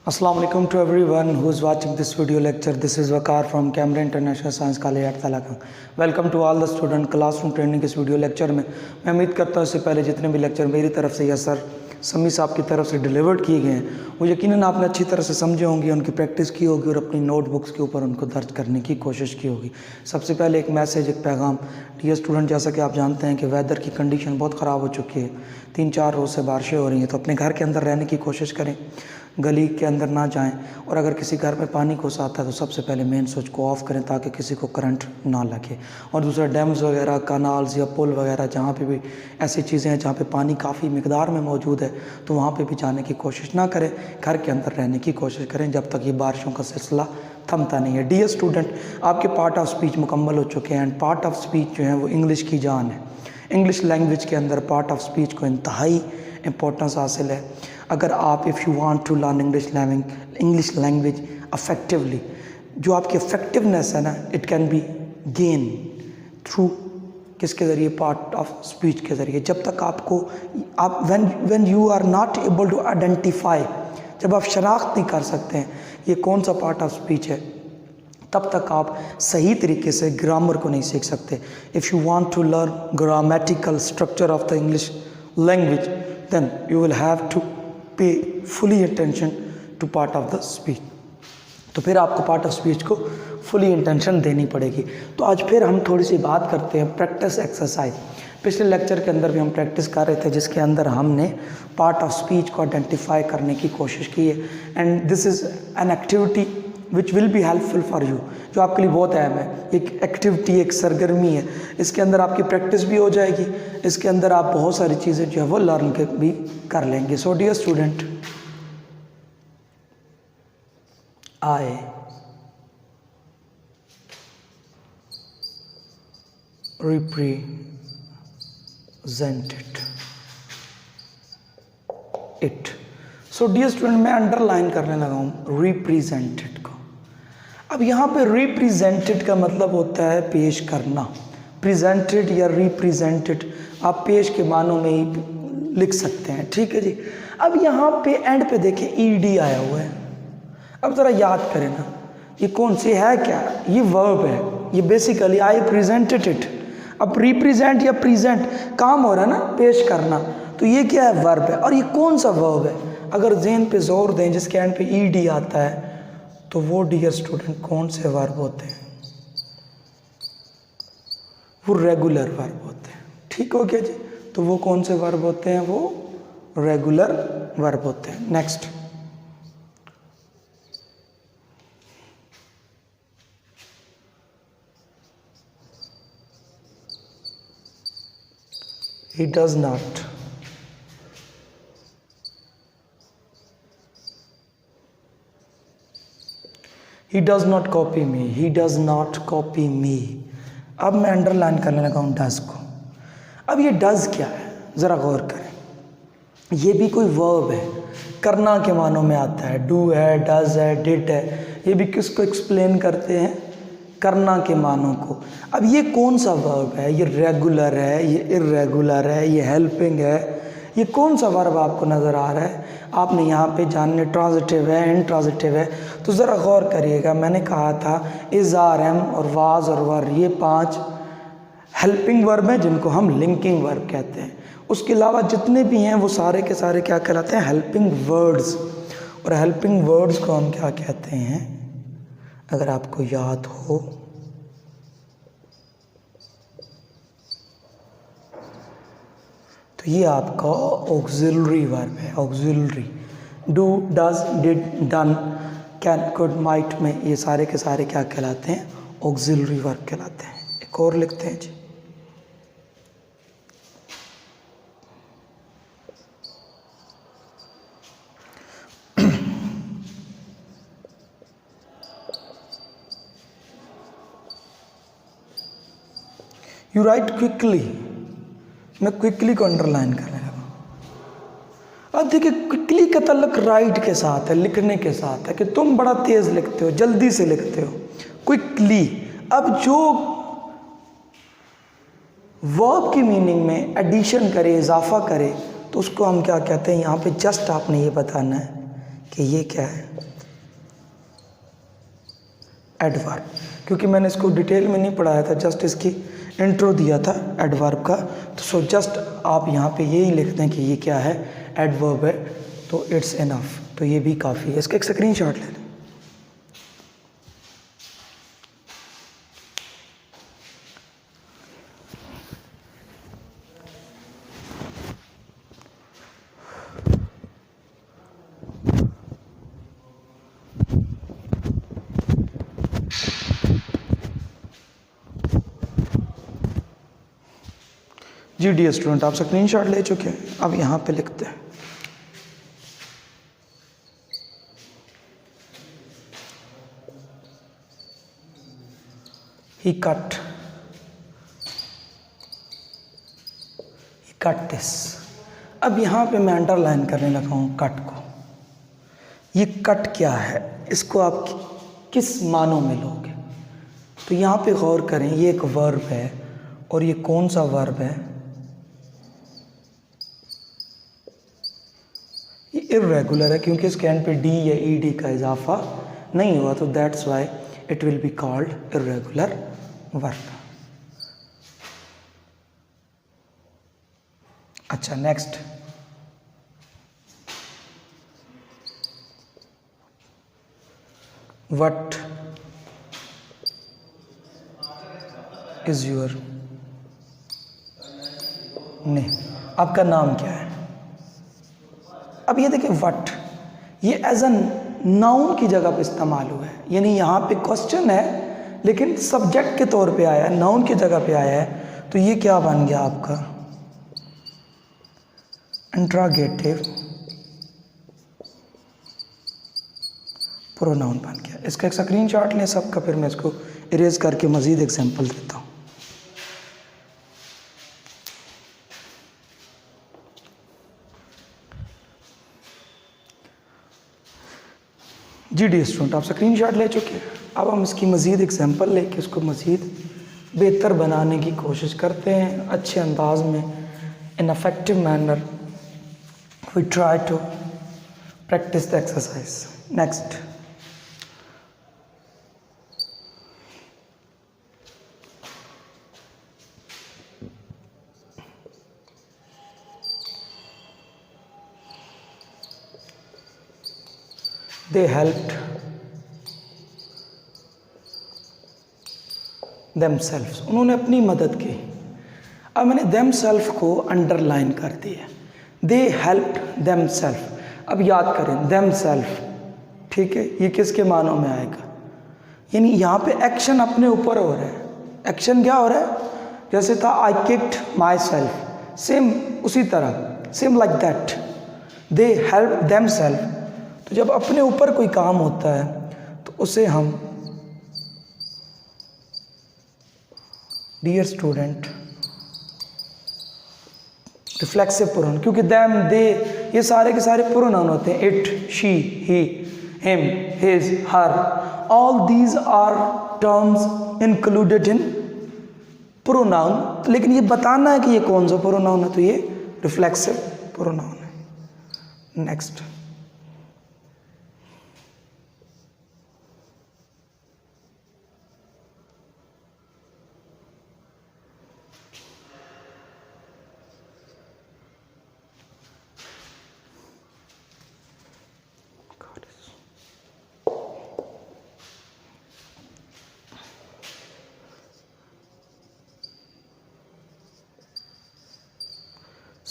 Assalamu alaikum to everyone who is watching this video lecture. This is Waqar from Camera International Science College at Talakang. Welcome to all the student classroom training के इस video lecture में मैं उम्मीद करता हूँ इससे पहले जितने भी लेक्चर मेरी तरफ से या सर समी साहब की तरफ से डिलीवर्ड किए गए हैं वो यकीनन आपने अच्छी तरह से समझे होंगे, उनकी प्रैक्टिस की होगी और अपनी नोटबुक्स के ऊपर उनको दर्ज करने की कोशिश की होगी। सबसे पहले एक मैसेज, एक पैगाम। डियर स्टूडेंट, जैसा कि आप जानते हैं कि वेदर की कंडीशन बहुत ख़राब हो चुकी है, 3-4 रोज़ से बारिशें हो रही हैं, तो अपने घर के अंदर रहने की कोशिश करें, गली के अंदर ना जाएं और अगर किसी घर में पानी घुस आता है तो सबसे पहले मेन स्विच को ऑफ़ करें ताकि किसी को करंट ना लगे। और दूसरा, डैम्स वगैरह, कनाल्स या पुल वगैरह जहाँ पे भी ऐसी चीज़ें हैं जहाँ पे पानी काफ़ी मिकदार में मौजूद है तो वहाँ पे भी जाने की कोशिश ना करें, घर के अंदर रहने की कोशिश करें जब तक ये बारिशों का सिलसिला थमता नहीं है। डियर स्टूडेंट, आपके पार्ट ऑफ स्पीच मुकम्मल हो चुके हैं एंड पार्ट ऑफ स्पीच जो है वो इंग्लिश की जान है। इंग्लिश लैंग्वेज के अंदर पार्ट ऑफ स्पीच को इंतहाई इम्पोर्टेंस हासिल है। अगर आप if you want to learn English language effectively, जो आपकी अफेक्टिवनेस है ना, it can be gain through किसके ज़रिए, पार्ट ऑफ स्पीच के ज़रिए। जब तक आपको आप when you are not able to identify, जब आप शनाख्त नहीं कर सकते हैं ये कौन सा पार्ट ऑफ स्पीच है, तब तक आप सही तरीके से ग्रामर को नहीं सीख सकते। If you want to learn grammatical structure of the English language then you will have to pay fully attention to part of the speech। तो फिर आपको पार्ट ऑफ स्पीच को फुली इंटेंशन देनी पड़ेगी। तो आज फिर हम थोड़ी सी बात करते हैं प्रैक्टिस एक्सरसाइज। पिछले लेक्चर के अंदर भी हम प्रैक्टिस कर रहे थे जिसके अंदर हमने पार्ट ऑफ स्पीच को आइडेंटिफाई करने की कोशिश की है and this is an activity which will be helpful for you, जो आपके लिए बहुत अहम है। एक एक्टिविटी, एक सरगर्मी है, इसके अंदर आपकी प्रैक्टिस भी हो जाएगी, इसके अंदर आप बहुत सारी चीज़ें जो है वो लर्न के भी कर लेंगे। So dear student, I represented it। So dear student, मैं अंडरलाइन करने लगा हूँ रिप्रेजेंटेड को। अब यहाँ पे रिप्रेजेंटेड का मतलब होता है पेश करना। प्रेजेंटेड या रिप्रेजेंटेड आप पेश के मानों में ही लिख सकते हैं, ठीक है जी। अब यहाँ पे एंड पे देखें ईडी आया हुआ है। अब ज़रा याद करें ना, ये कौन सी है, क्या ये वर्ब है, ये बेसिकली आई प्रेजेंटेड इट। अब रिप्रेजेंट या प्रेजेंट काम हो रहा है ना, पेश करना, तो ये क्या है, वर्ब है। और ये कौन सा वर्ब है, अगर ज़हन पे जोर दें जिसके एंड पे ईडी आता है तो वो डियर स्टूडेंट कौन से वर्ब होते हैं, वो रेगुलर वर्ब होते हैं, ठीक हो गया जी। तो वो कौन से वर्ब होते हैं, वो रेगुलर वर्ब होते हैं। Next, he does not, he does not copy me, he does not copy me। अब मैं अंडरलाइन करने लगा हूँ डज को। अब ये डज क्या है, ज़रा गौर करें। ये भी कोई वर्ब है, करना के मानों में आता है, डू है, डज है, डिड है। ये भी किसको एक्सप्लेन करते हैं, करना के मानों को। अब ये कौन सा वर्ब है, ये रेगुलर है, ये इर्रेगुलर है, ये हेल्पिंग है, ये कौन सा वर्ब आपको नज़र आ रहा है। आपने यहाँ पे जानने ट्रांजिटिव है, इंट्रांजिटिव है, तो ज़रा गौर करिएगा। मैंने कहा था इज़, आर, एम और वाज और वर, ये 5 हेल्पिंग वर्ब हैं जिनको हम लिंकिंग वर्ब कहते हैं। उसके अलावा जितने भी हैं वो सारे के सारे क्या कहलाते हैं, हेल्पिंग वर्ड्स। और हेल्पिंग वर्ड्स को हम क्या कहते हैं, अगर आपको याद हो तो ये आपका ऑक्सिलरी वर्ब है। Auxiliary, do, does, did, done, can, could, might में ये सारे के सारे क्या कहलाते हैं, ऑक्सिलरी वर्ब कहलाते हैं। एक और लिखते हैं जी, यू राइट क्विकली। मैं क्विकली को अंडरलाइन करने लगा। अब देखिए, क्विकली का ताल्लुक राइट के साथ है, लिखने के साथ है, कि तुम बड़ा तेज़ लिखते हो, जल्दी से लिखते हो, क्विकली। अब जो वर्ब की मीनिंग में एडिशन करे, इजाफा करे, तो उसको हम क्या कहते हैं। यहाँ पे जस्ट आपने ये बताना है कि ये क्या है, एडवर्ब, क्योंकि मैंने इसको डिटेल में नहीं पढ़ाया था, जस्ट इसकी इंट्रो दिया था एडवर्ब का। तो सो जस्ट आप यहाँ पे यही लिख दें कि ये क्या है, एडवर्ब है, तो इट्स इनफ, तो ये भी काफ़ी है। इसका एक स्क्रीनशॉट ले लें। जी डियर स्टूडेंट, आप स्क्रीनशॉट ले चुके हैं, अब यहाँ पे लिखते हैं he cut दिस। अब यहाँ पे मैं अंडरलाइन करने लगा हूँ कट को। ये कट क्या है, इसको आप किस मानों में लोगे, तो यहाँ पे गौर करें, ये एक वर्ब है और ये कौन सा वर्ब है, ये इर्रेगुलर है क्योंकि इसके एंड पे डी या ईडी का इजाफा नहीं हुआ, तो that's why it will be called irregular verb. अच्छा, next, what is your name, आपका नाम क्या है। अब ये देखिए व्हाट, ये एज एन नाउन की जगह पे इस्तेमाल हुआ है, यानी यहाँ पे क्वेश्चन है लेकिन सब्जेक्ट के तौर पे आया है, नाउन की जगह पे आया है, तो ये क्या बन गया आपका इंट्रोगेटिव प्रोनाउन बन गया। इसका एक स्क्रीनशॉट लें सबका, फिर मैं इसको इरेज करके मजीद एग्जांपल देता हूँ। जी डी स्टूडेंट, आप स्क्रीनशॉट ले चुके हैं, अब हम इसकी मज़ीद एग्जांपल लेके इसको मज़ीद बेहतर बनाने की कोशिश करते हैं अच्छे अंदाज में, in affective manner we try to practice the exercise. Next, they helped themselves, उन्होंने अपनी मदद की। अब मैंने themselves को अंडरलाइन कर दिया, they helped themselves। अब याद करें themselves, ठीक है, ये किसके मानों में आएगा, यानी यहाँ पे एक्शन अपने ऊपर हो रहा है। एक्शन क्या हो रहा है, जैसे था I kicked myself, सेम उसी तरह, same like that they helped themselves। तो जब अपने ऊपर कोई काम होता है तो उसे हम डियर स्टूडेंट रिफ्लेक्सिव प्रोनाउन, क्योंकि देम दे ये सारे के सारे प्रोनाउन होते हैं, it, she, he, him, his, her, all these are terms included in pronoun. लेकिन ये बताना है कि ये कौन सा प्रोनाउन है, तो ये रिफ्लेक्सिव प्रोनाउन है। Next,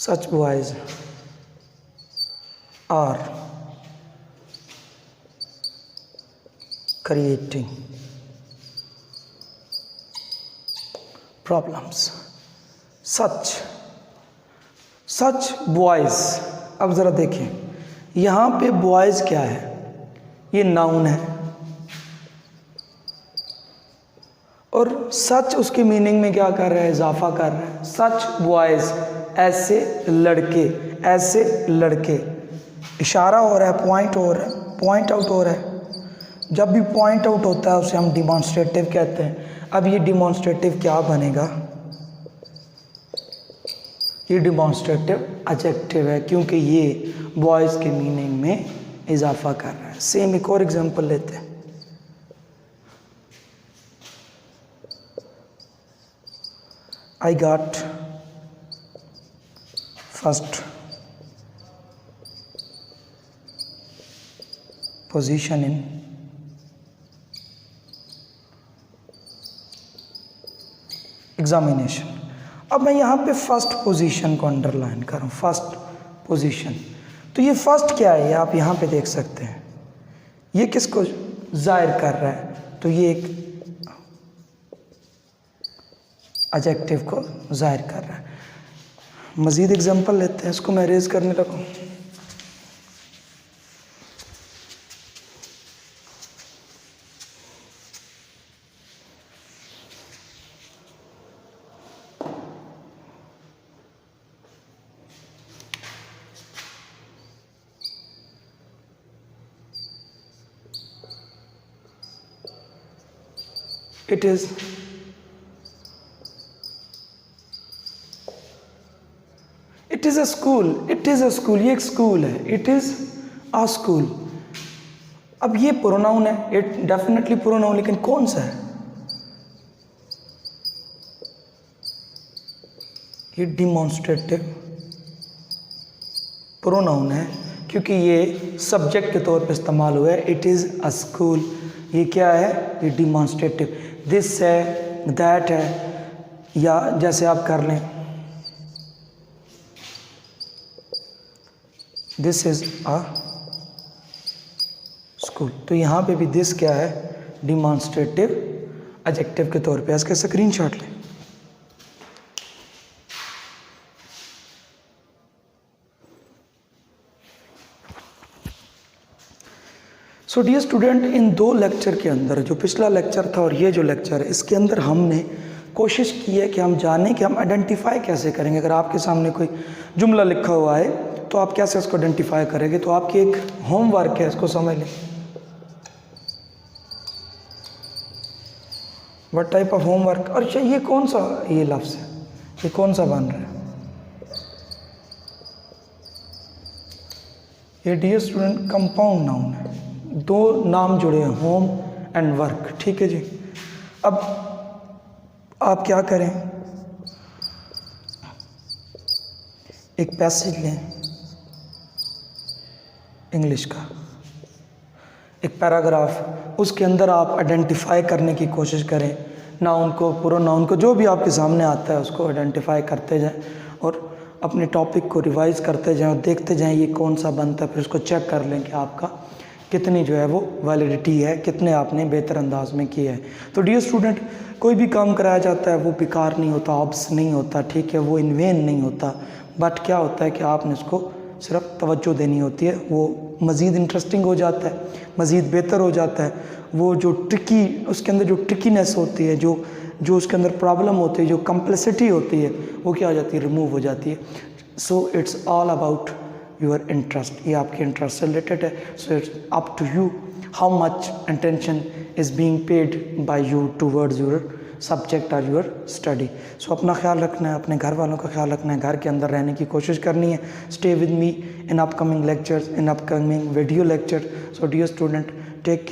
such boys are creating problems। such boys, अब ज़रा देखें यहाँ पे boys क्या है, ये नाउन है और सच उसके मीनिंग में क्या कर रहा है, इजाफा कर रहा है। सच बॉयज़, ऐसे लड़के, ऐसे लड़के, इशारा हो रहा है, पॉइंट हो रहा है, पॉइंट आउट हो रहा है। जब भी पॉइंट आउट होता है उसे हम डिमॉन्स्ट्रेटिव कहते हैं। अब ये डिमॉन्स्ट्रेटिव क्या बनेगा, ये डिमॉन्स्ट्रेटिव एडजेक्टिव है क्योंकि ये बॉयज़ के मीनिंग में इजाफा कर रहा है। सेम एक और एग्जांपल लेते हैं, I got first position in examination. अब मैं यहाँ पे फर्स्ट पोजीशन को अंडरलाइन करूँ, फर्स्ट पोजीशन। तो ये फर्स्ट क्या है, ये आप यहाँ पे देख सकते हैं, ये किसको जाहिर कर रहा है, तो ये एक एडजेक्टिव को जाहिर कर रहा है। मज़ीद एग्जांपल लेते हैं, इसको मैं रेज करने लगूँ। It is a school, it is a school, ये एक स्कूल है, it is a school। अब ये प्रोनाउन है, इट डेफिनेटली प्रोनाउन, लेकिन कौन सा है, ये डिमॉन्स्ट्रेटिव प्रोनाउन है, क्योंकि ये सब्जेक्ट के तौर पे इस्तेमाल हुआ है। इट इज़ अ स्कूल, ये क्या है, ये डिमॉन्स्ट्रेटिव। दिस है, दैट है, या जैसे आप कर लें दिस इज अ स्कूल, तो यहाँ पे भी दिस क्या है, डिमॉन्स्ट्रेटिव एडजेक्टिव के तौर पे। इसका स्क्रीनशॉट लें। सो डियर स्टूडेंट, इन दो लेक्चर के अंदर, जो पिछला लेक्चर था और ये जो लेक्चर है, इसके अंदर हमने कोशिश की है कि हम जानें कि हम आइडेंटिफाई कैसे करेंगे। अगर आपके सामने कोई जुमला लिखा हुआ है तो आप कैसे उसको आइडेंटिफाई करेंगे। तो आपकी एक होमवर्क है, इसको समझ लें। व्हाट टाइप ऑफ होमवर्क, और ये कौन सा ये लफ्ज़ है, ये कौन सा बन रहा है, ये डियर स्टूडेंट कंपाउंड नाउन है, दो नाम जुड़े हैं, होम एंड वर्क, ठीक है जी। अब आप क्या करें, एक पैसेज लें इंग्लिश का, एक पैराग्राफ, उसके अंदर आप आइडेंटिफाई करने की कोशिश करें, नाउन को, प्रोनाउन को, जो भी आपके सामने आता है उसको आइडेंटिफाई करते जाएं और अपने टॉपिक को रिवाइज करते जाएं और देखते जाएं ये कौन सा बनता है। फिर उसको चेक कर लें कि आपका कितनी जो है वो वैलिडिटी है, कितने आपने बेहतर अंदाज में किया है। तो डियर स्टूडेंट, कोई भी काम कराया जाता है वो बेकार नहीं होता, ऑब्स नहीं होता, ठीक है, वो इन वेन नहीं होता, बट क्या होता है कि आपने उसको सिर्फ तवज्जो देनी होती है, वो मज़ीद इंटरेस्टिंग हो जाता है, मज़ीद बेहतर हो जाता है। वो जो ट्रिकी, उसके अंदर जो ट्रिकीनेस होती है, जो उसके अंदर प्रॉब्लम होती है, जो कम्प्लेक्सिटी होती है, वो क्या हो जाती है, रिमूव हो जाती है। So it's all about your interest, ये आपके इंटरेस्ट से रिलेटेड है। So it's up to you how much attention is being paid by you towards your subject और योर स्टडी। सो अपना ख्याल रखना है, अपने घर वालों का ख्याल रखना है, घर के अंदर रहने की कोशिश करनी है। Stay with me in upcoming lectures, in upcoming video lecture. So dear student, take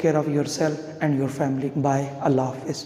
care of yourself and your family. Bye, अल्लाह हाफिज़।